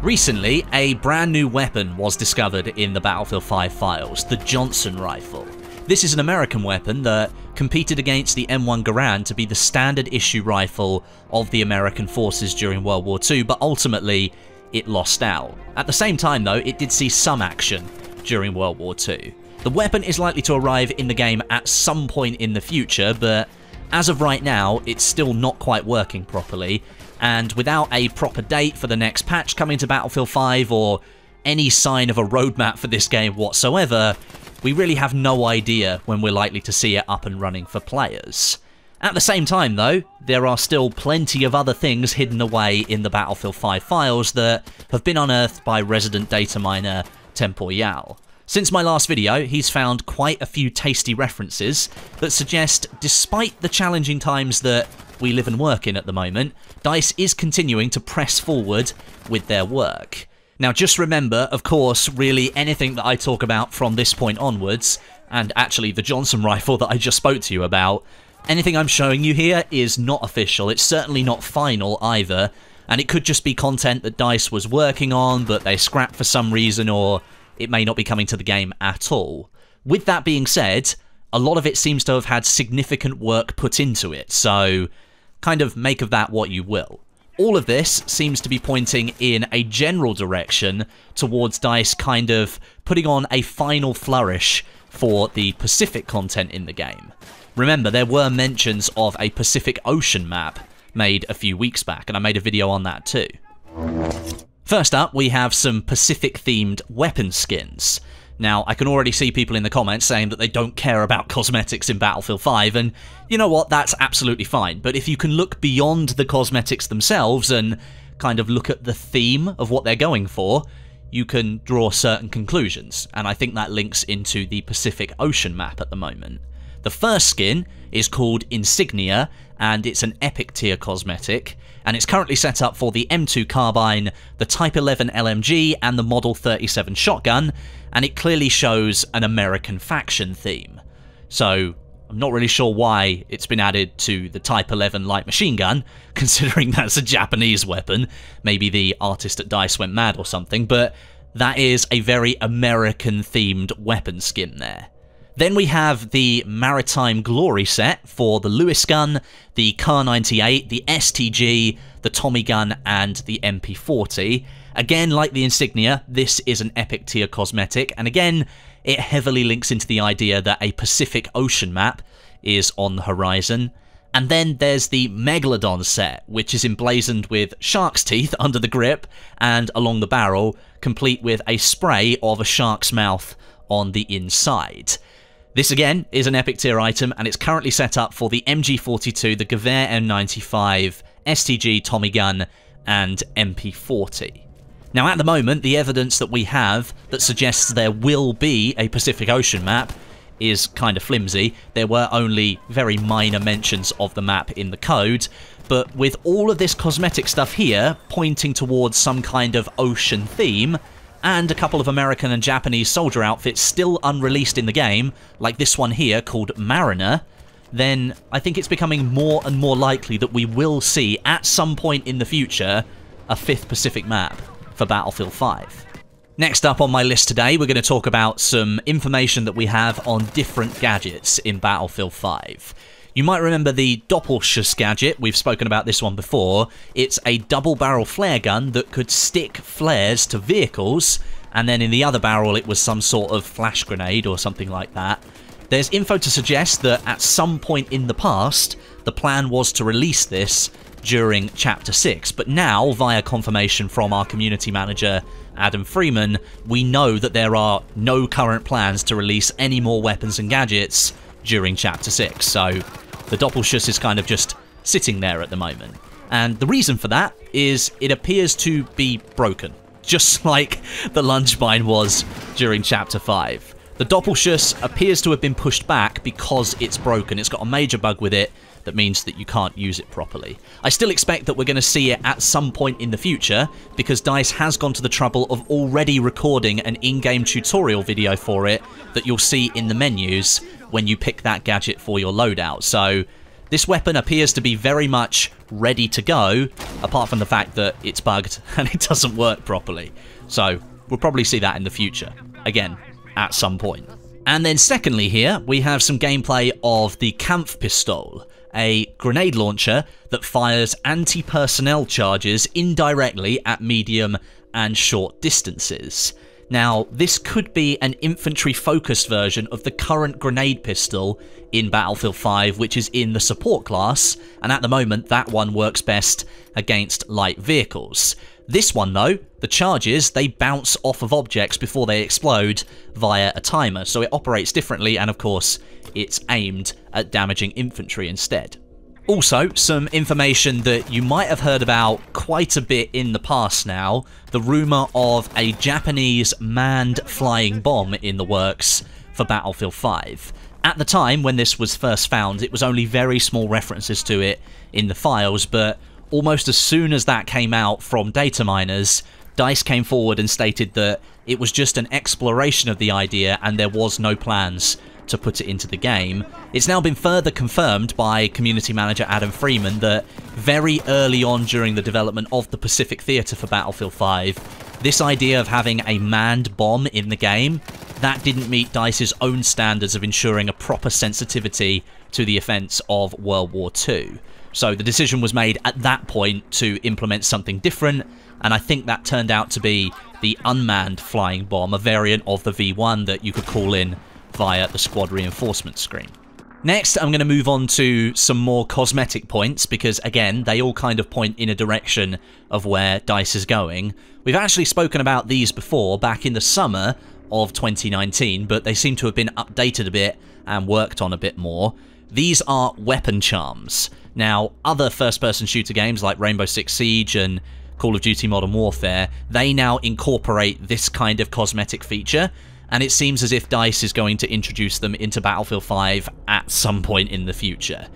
Recently, a brand new weapon was discovered in the Battlefield 5 files, the Johnson rifle. This is an American weapon that competed against the M1 Garand to be the standard issue rifle of the American forces during World War II, but ultimately it lost out. At the same time though, it did see some action during World War II. The weapon is likely to arrive in the game at some point in the future, but as of right now, it's still not quite working properly, and without a proper date for the next patch coming to Battlefield 5 or any sign of a roadmap for this game whatsoever, we really have no idea when we're likely to see it up and running for players. At the same time though, there are still plenty of other things hidden away in the Battlefield 5 files that have been unearthed by resident data miner Tempoyal. Since my last video, he's found quite a few tasty references that suggest, despite the challenging times that we live and work in at the moment, DICE is continuing to press forward with their work. Now just remember, of course, really anything that I talk about from this point onwards, and actually the Johnson rifle that I just spoke to you about, anything I'm showing you here is not official, it's certainly not final either, and it could just be content that DICE was working on, but they scrapped for some reason, or it may not be coming to the game at all. With that being said, a lot of it seems to have had significant work put into it, so kind of make of that what you will. All of this seems to be pointing in a general direction towards DICE kind of putting on a final flourish for the Pacific content in the game. Remember, there were mentions of a Pacific Ocean map made a few weeks back, and I made a video on that too. First up, we have some Pacific-themed weapon skins. Now, I can already see people in the comments saying that they don't care about cosmetics in Battlefield 5, and you know what, that's absolutely fine. But if you can look beyond the cosmetics themselves and kind of look at the theme of what they're going for, you can draw certain conclusions, and I think that links into the Pacific Ocean map at the moment. The first skin is called Insignia, and it's an epic tier cosmetic, and it's currently set up for the M2 carbine, the Type 11 LMG, and the Model 37 shotgun, and it clearly shows an American faction theme. So, I'm not really sure why it's been added to the Type 11 light machine gun, considering that's a Japanese weapon. Maybe the artist at DICE went mad or something, but that is a very American-themed weapon skin there. Then we have the Maritime Glory set for the Lewis gun, the Kar98, the STG, the Tommy gun, and the MP40. Again, like the Insignia, this is an epic tier cosmetic, and again, it heavily links into the idea that a Pacific Ocean map is on the horizon. And then there's the Megalodon set, which is emblazoned with shark's teeth under the grip and along the barrel, complete with a spray of a shark's mouth on the inside. This again is an epic tier item, and it's currently set up for the MG42, the Gewehr M95, STG Tommy gun, and MP40. Now at the moment, the evidence that we have that suggests there will be a Pacific Ocean map is kind of flimsy. There were only very minor mentions of the map in the code, but with all of this cosmetic stuff here pointing towards some kind of ocean theme, and a couple of American and Japanese soldier outfits still unreleased in the game, like this one here called Mariner, then I think it's becoming more and more likely that we will see, at some point in the future, a 5th Pacific map for Battlefield 5. Next up on my list today, we're going to talk about some information that we have on different gadgets in Battlefield 5. You might remember the Doppelschuss gadget, we've spoken about this one before. It's a double-barrel flare gun that could stick flares to vehicles, and then in the other barrel it was some sort of flash grenade or something like that. There's info to suggest that at some point in the past, the plan was to release this during Chapter 6, but now, via confirmation from our community manager, Adam Freeman, we know that there are no current plans to release any more weapons and gadgets during Chapter 6, so the Doppelschuss is kind of just sitting there at the moment. And the reason for that is it appears to be broken, just like the Lunchmine was during Chapter 5. The Doppelschuss appears to have been pushed back because it's broken. It's got a major bug with it that means that you can't use it properly. I still expect that we're going to see it at some point in the future, because DICE has gone to the trouble of already recording an in-game tutorial video for it that you'll see in the menus when you pick that gadget for your loadout. So This weapon appears to be very much ready to go, apart from the fact that it's bugged and it doesn't work properly. So we'll probably see that in the future, again, at some point. And then secondly here, we have some gameplay of the Kampf Pistol, a grenade launcher that fires anti-personnel charges indirectly at medium and short distances. Now, this could be an infantry-focused version of the current grenade pistol in Battlefield 5, which is in the support class, and at the moment that one works best against light vehicles. This one though, the charges, they bounce off of objects before they explode via a timer, so it operates differently, and of course it's aimed at damaging infantry instead. Also, some information that you might have heard about quite a bit in the past now, the rumour of a Japanese manned flying bomb in the works for Battlefield 5. At the time when this was first found, it was only very small references to it in the files, but almost as soon as that came out from data miners, DICE came forward and stated that it was just an exploration of the idea and there was no plans to put it into the game. It's now been further confirmed by community manager Adam Freeman that very early on during the development of the Pacific Theatre for Battlefield 5, this idea of having a manned bomb in the game, that didn't meet DICE's own standards of ensuring a proper sensitivity to the events of World War II. So the decision was made at that point to implement something different, and I think that turned out to be the unmanned flying bomb, a variant of the V1 that you could call in via the squad reinforcement screen. Next, I'm going to move on to some more cosmetic points, because again, they all kind of point in a direction of where DICE is going. We've actually spoken about these before, back in the summer of 2019, but they seem to have been updated a bit and worked on a bit more. These are weapon charms. Now, other first-person shooter games like Rainbow Six Siege and Call of Duty Modern Warfare, they now incorporate this kind of cosmetic feature, and it seems as if DICE is going to introduce them into Battlefield 5 at some point in the future.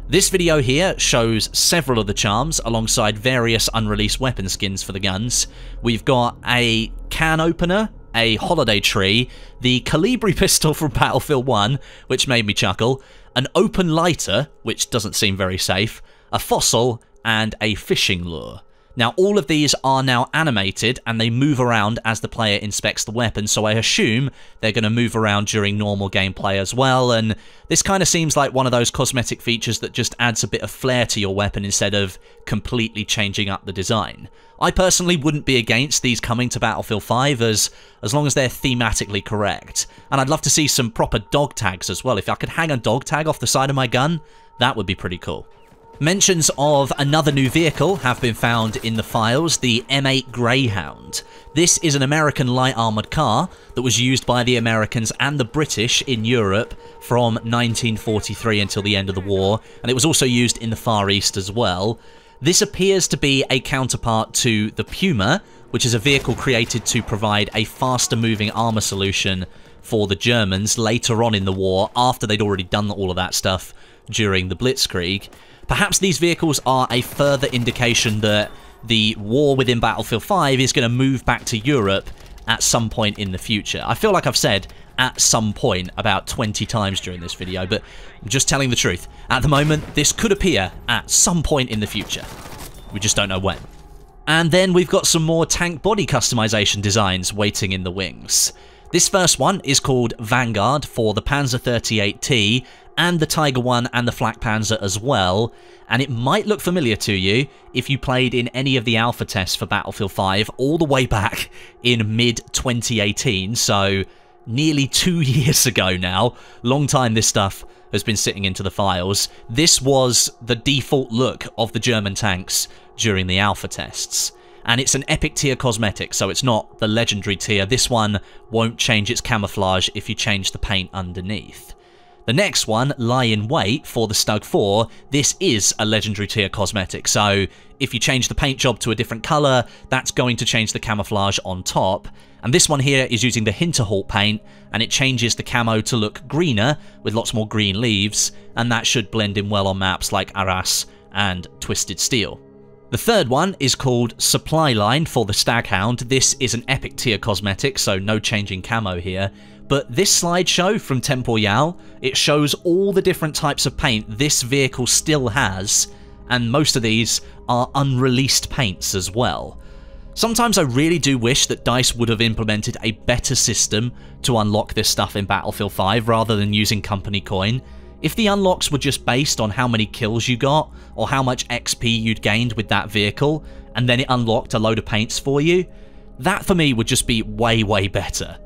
This video here shows several of the charms alongside various unreleased weapon skins for the guns. We've got a can opener, a holiday tree, the Calibri pistol from Battlefield 1, which made me chuckle, an open lighter, which doesn't seem very safe, a fossil, and a fishing lure. Now, all of these are now animated, and they move around as the player inspects the weapon, so I assume they're going to move around during normal gameplay as well, and this kind of seems like one of those cosmetic features that just adds a bit of flair to your weapon instead of completely changing up the design. I personally wouldn't be against these coming to Battlefield 5 as long as they're thematically correct, and I'd love to see some proper dog tags as well. If I could hang a dog tag off the side of my gun, that would be pretty cool. Mentions of another new vehicle have been found in the files, the M8 Greyhound. This is an American light armoured car that was used by the Americans and the British in Europe from 1943 until the end of the war, and it was also used in the Far East as well. This appears to be a counterpart to the Puma, which is a vehicle created to provide a faster moving armour solution for the Germans later on in the war, after they'd already done all of that stuff during the Blitzkrieg. Perhaps these vehicles are a further indication that the war within Battlefield 5 is going to move back to Europe at some point in the future. I feel like I've said at some point about 20 times during this video, but I'm just telling the truth. At the moment, this could appear at some point in the future. We just don't know when. And then we've got some more tank body customization designs waiting in the wings. This first one is called Vanguard for the Panzer 38T and the Tiger 1 and the Flak Panzer as well, and it might look familiar to you if you played in any of the alpha tests for Battlefield 5 all the way back in mid-2018, so nearly 2 years ago now. Long time this stuff has been sitting into the files. This was the default look of the German tanks during the alpha tests. And it's an epic tier cosmetic, so it's not the legendary tier. This one won't change its camouflage if you change the paint underneath. The next one, Lie in Wait, for the Stug 4, this is a legendary tier cosmetic, so if you change the paint job to a different colour, that's going to change the camouflage on top. And this one here is using the Hinterhalt paint, and it changes the camo to look greener, with lots more green leaves, and that should blend in well on maps like Arras and Twisted Steel. The third one is called Supply Line for the Staghound. This is an epic tier cosmetic, so no changing camo here. But this slideshow from Tempoyal, it shows all the different types of paint this vehicle still has, and most of these are unreleased paints as well. Sometimes I really do wish that DICE would have implemented a better system to unlock this stuff in Battlefield 5 rather than using company coin. If the unlocks were just based on how many kills you got, or how much XP you'd gained with that vehicle, and then it unlocked a load of paints for you, that for me would just be way, way better.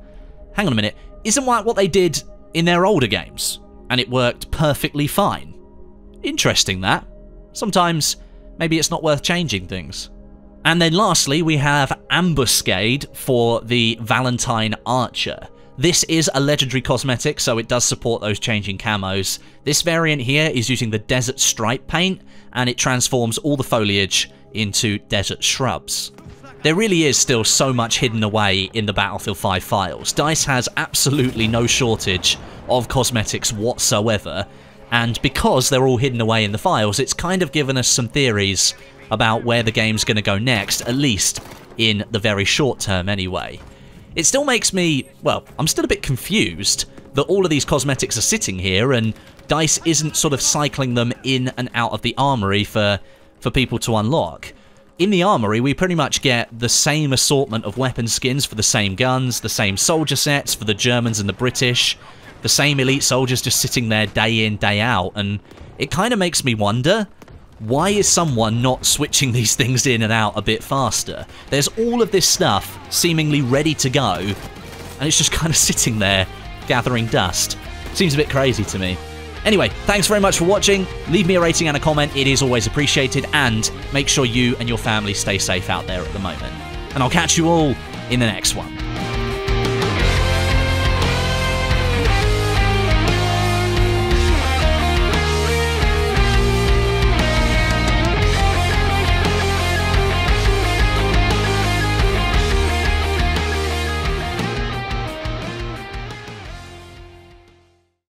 Hang on a minute, isn't that what they did in their older games? And it worked perfectly fine. Interesting that. Sometimes, maybe it's not worth changing things. And then lastly, we have Ambuscade for the Valentine Archer. This is a legendary cosmetic, so it does support those changing camos. This variant here is using the Desert Stripe paint, and it transforms all the foliage into desert shrubs. There really is still so much hidden away in the Battlefield 5 files. DICE has absolutely no shortage of cosmetics whatsoever, and because they're all hidden away in the files, it's kind of given us some theories about where the game's going to go next, at least in the very short term anyway. It still makes me, well, I'm still a bit confused that all of these cosmetics are sitting here and DICE isn't sort of cycling them in and out of the armory for people to unlock. In the armory, we pretty much get the same assortment of weapon skins for the same guns, the same soldier sets for the Germans and the British, the same elite soldiers just sitting there day in, day out, and it kind of makes me wonder, why is someone not switching these things in and out a bit faster? There's all of this stuff seemingly ready to go, and it's just kind of sitting there, gathering dust. Seems a bit crazy to me. Anyway, thanks very much for watching. Leave me a rating and a comment, it is always appreciated, and make sure you and your family stay safe out there at the moment. And I'll catch you all in the next one.